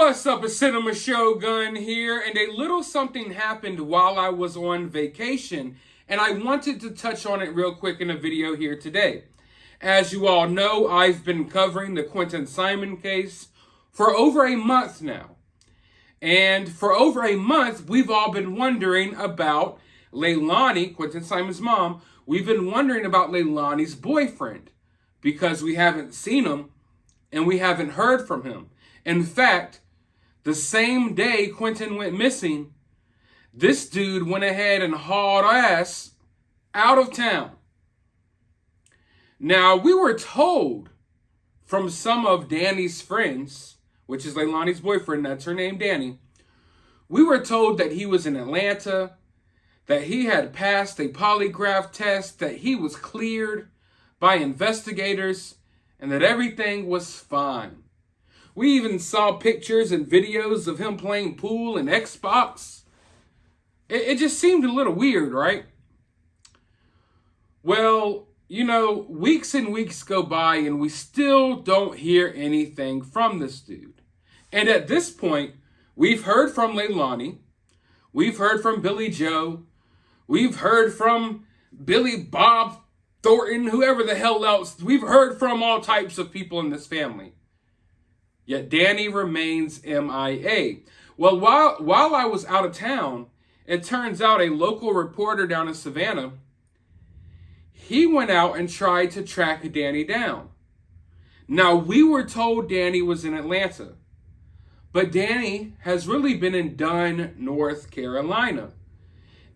What's up, a Cinema Shogun here, and a little something happened while I was on vacation, and I wanted to touch on it real quick in a video here today. As you all know, I've been covering the Quinton Simon case for over a month now. And for over a month, we've all been wondering about Leilani, Quinton Simon's mom. We've been wondering about Leilani's boyfriend because we haven't seen him and we haven't heard from him. In fact, the same day Quinton went missing, this dude went ahead and hauled ass out of town. Now, we were told from some of Danny's friends, which is Leilani's boyfriend, that's her name, Danny, we were told that he was in Atlanta, that he had passed a polygraph test, that he was cleared by investigators, and that everything was fine. We even saw pictures and videos of him playing pool and Xbox. It just seemed a little weird, right? Well, you know, weeks and weeks go by and we still don't hear anything from this dude. And at this point, we've heard from Leilani. We've heard from Billy Joe. We've heard from Billy Bob Thornton, whoever the hell else. We've heard from all types of people in this family. Yet Danny remains MIA. Well, while I was out of town, it turns out a local reporter down in Savannah, he went out and tried to track Danny down. Now, we were told Danny was in Atlanta, but Danny has really been in Dunn, North Carolina.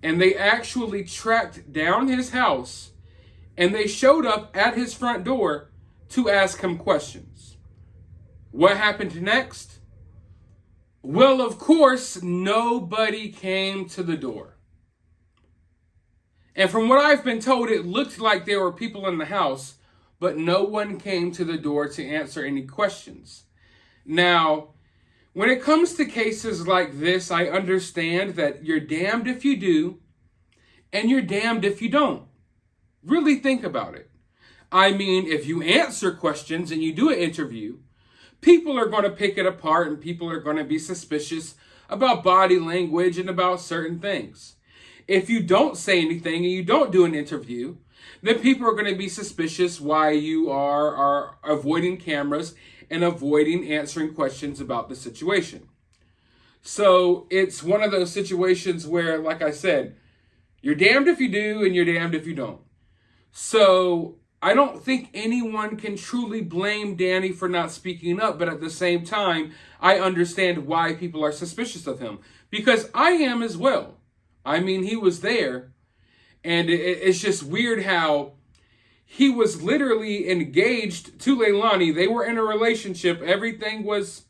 And they actually tracked down his house, and they showed up at his front door to ask him questions. What happened next? Well, of course, nobody came to the door. And from what I've been told, it looked like there were people in the house, but no one came to the door to answer any questions. Now, when it comes to cases like this, I understand that you're damned if you do, and you're damned if you don't. Really think about it. I mean, if you answer questions and you do an interview, people are going to pick it apart and people are going to be suspicious about body language and about certain things. If you don't say anything and you don't do an interview, then people are going to be suspicious why you are avoiding cameras and avoiding answering questions about the situation. So it's one of those situations where, like I said, you're damned if you do and you're damned if you don't. So I don't think anyone can truly blame Danny for not speaking up, but at the same time, I understand why people are suspicious of him, because I am as well. I mean, he was there, and it's just weird how he was literally engaged to Leilani. They were in a relationship. Everything was,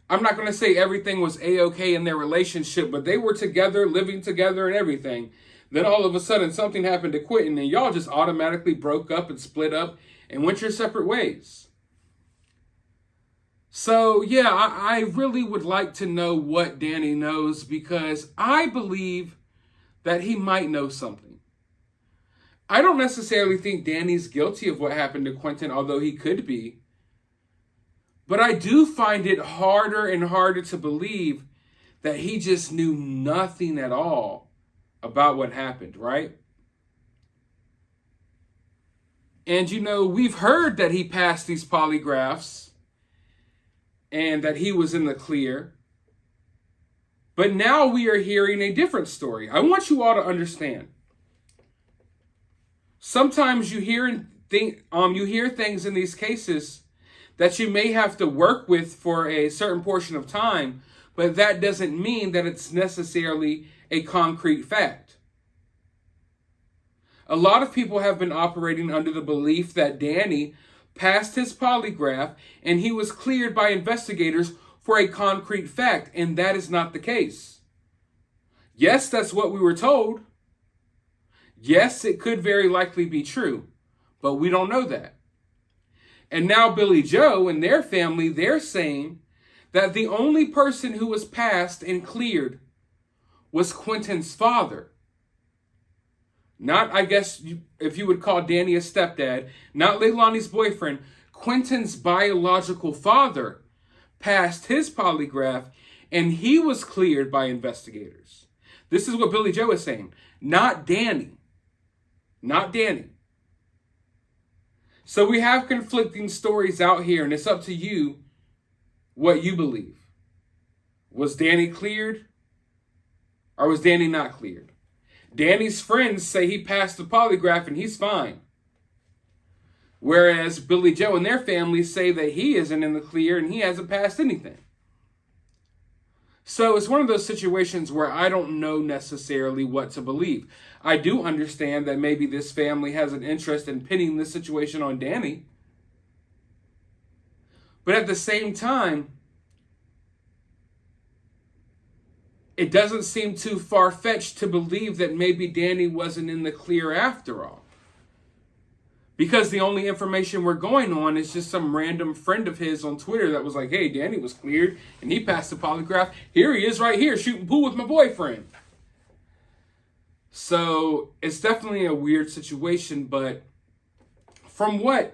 I'm not going to say everything was A-okay in their relationship, but they were together, living together and everything. Then all of a sudden something happened to Quinton and y'all just automatically broke up and split up and went your separate ways. So yeah, I really would like to know what Danny knows, because I believe that he might know something. I don't necessarily think Danny's guilty of what happened to Quinton, although he could be. But I do find it harder and harder to believe that he just knew nothing at all about what happened, right? And you know, we've heard that he passed these polygraphs and that he was in the clear. But now we are hearing a different story. I want you all to understand. Sometimes you hear things in these cases that you may have to work with for a certain portion of time, but that doesn't mean that it's necessarily a concrete fact. A lot of people have been operating under the belief that Danny passed his polygraph and he was cleared by investigators for a concrete fact, and that is not the case. Yes, that's what we were told. Yes, it could very likely be true, but we don't know that. And now Billy Joe and their family, they're saying that the only person who was passed and cleared was Quinton's father. Not, I guess, if you would call Danny a stepdad, not Leilani's boyfriend, Quinton's biological father passed his polygraph and he was cleared by investigators. This is what Billy Joe is saying. Not Danny. Not Danny. So we have conflicting stories out here, and it's up to you what you believe. Was Danny cleared? Or was Danny not cleared? Danny's friends say he passed the polygraph and he's fine. Whereas Billy Joe and their family say that he isn't in the clear and he hasn't passed anything. So it's one of those situations where I don't know necessarily what to believe. I do understand that maybe this family has an interest in pinning this situation on Danny. But at the same time, it doesn't seem too far-fetched to believe that maybe Danny wasn't in the clear after all. Because the only information we're going on is just some random friend of his on Twitter that was like, hey, Danny was cleared and he passed the polygraph. Here he is right here shooting pool with my boyfriend. So it's definitely a weird situation, but from what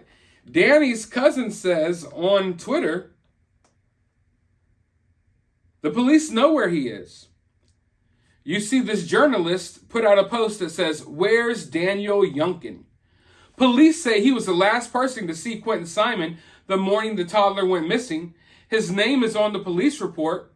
Danny's cousin says on Twitter, the police know where he is. You see this journalist put out a post that says, "Where's Daniel Youngkin?" Police say he was the last person to see Quinton Simon the morning the toddler went missing. His name is on the police report.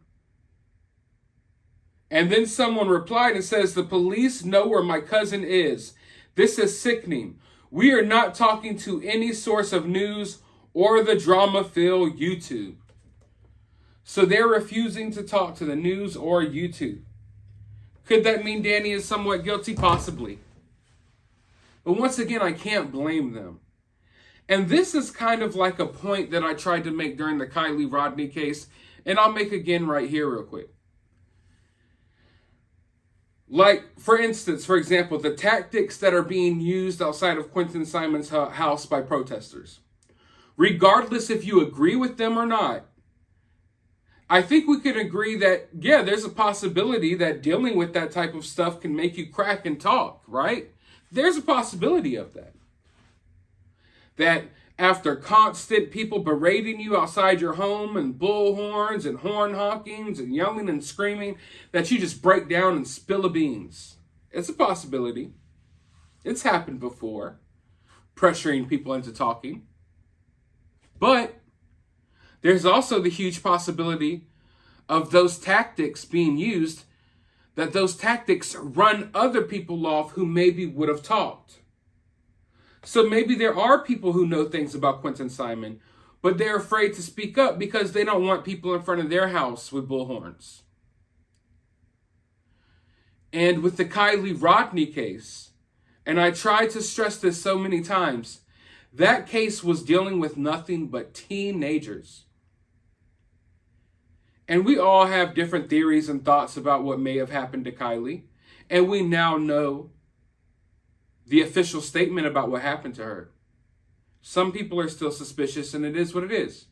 And then someone replied and says, "The police know where my cousin is. This is sickening. We are not talking to any source of news or the drama-filled YouTube." So they're refusing to talk to the news or YouTube. Could that mean Danny is somewhat guilty? Possibly. But once again, I can't blame them. And this is kind of like a point that I tried to make during the Kylie Rodney case, and I'll make again right here real quick. Like, for instance, for example, the tactics that are being used outside of Quinton Simon's house by protesters. Regardless if you agree with them or not, I think we could agree that, yeah, there's a possibility that dealing with that type of stuff can make you crack and talk, right? There's a possibility of that. That after constant people berating you outside your home and bullhorns and horn honkings and yelling and screaming, that you just break down and spill the beans. It's a possibility. It's happened before, pressuring people into talking. But there's also the huge possibility of those tactics being used, that those tactics run other people off who maybe would have talked. So maybe there are people who know things about Quinton Simon, but they're afraid to speak up because they don't want people in front of their house with bullhorns. And with the Kylie Rodney case, and I tried to stress this so many times, that case was dealing with nothing but teenagers. And we all have different theories and thoughts about what may have happened to Kylie. And we now know the official statement about what happened to her. Some people are still suspicious, and it is what it is.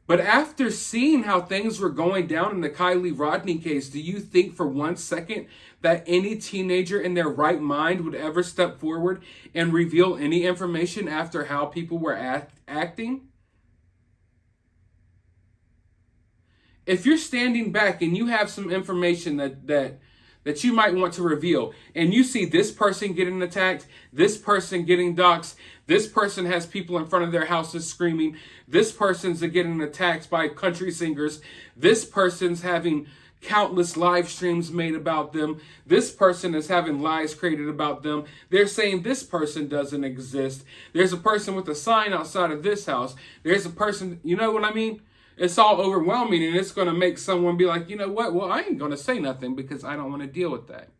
But after seeing how things were going down in the Kylie Rodney case, do you think for 1 second that any teenager in their right mind would ever step forward and reveal any information after how people were acting? If you're standing back and you have some information that you might want to reveal, and you see this person getting attacked, this person getting doxxed, this person has people in front of their houses screaming, this person's getting attacked by country singers, this person's having countless live streams made about them, this person is having lies created about them, they're saying this person doesn't exist, there's a person with a sign outside of this house, there's a person, you know what I mean? It's all overwhelming, and it's going to make someone be like, you know what? Well, I ain't going to say nothing because I don't want to deal with that.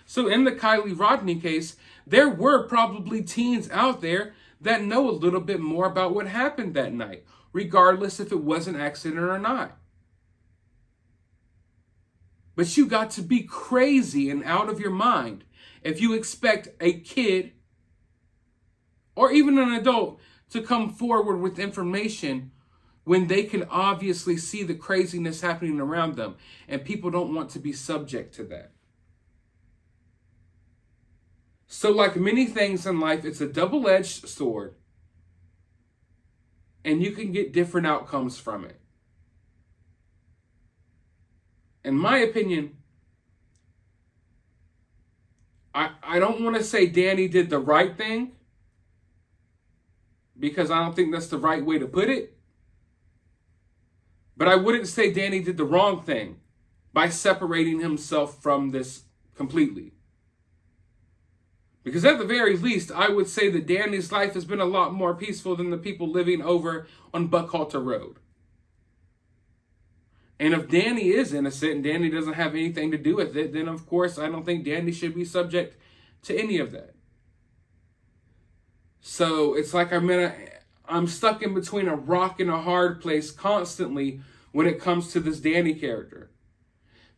So in the Kylie Rodney case, there were probably teens out there that know a little bit more about what happened that night, regardless if it was an accident or not. But you got to be crazy and out of your mind if you expect a kid or even an adult to come forward with information when they can obviously see the craziness happening around them, and people don't want to be subject to that. So like many things in life, it's a double-edged sword. and you can get different outcomes from it. In my opinion, I don't want to say Danny did the right thing, because I don't think that's the right way to put it. But I wouldn't say Danny did the wrong thing by separating himself from this completely. Because at the very least, I would say that Danny's life has been a lot more peaceful than the people living over on Buckhalter Road. And if Danny is innocent and Danny doesn't have anything to do with it, then of course I don't think Danny should be subject to any of that. So it's like I'm stuck in between a rock and a hard place constantly when it comes to this Danny character.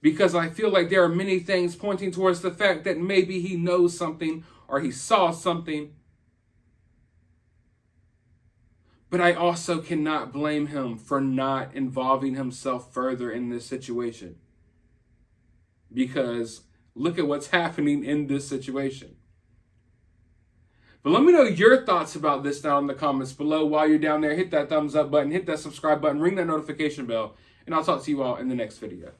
Because I feel like there are many things pointing towards the fact that maybe he knows something or he saw something. But I also cannot blame him for not involving himself further in this situation. Because look at what's happening in this situation. But let me know your thoughts about this down in the comments below. While you're down there, hit that thumbs up button, hit that subscribe button, ring that notification bell, and I'll talk to you all in the next video.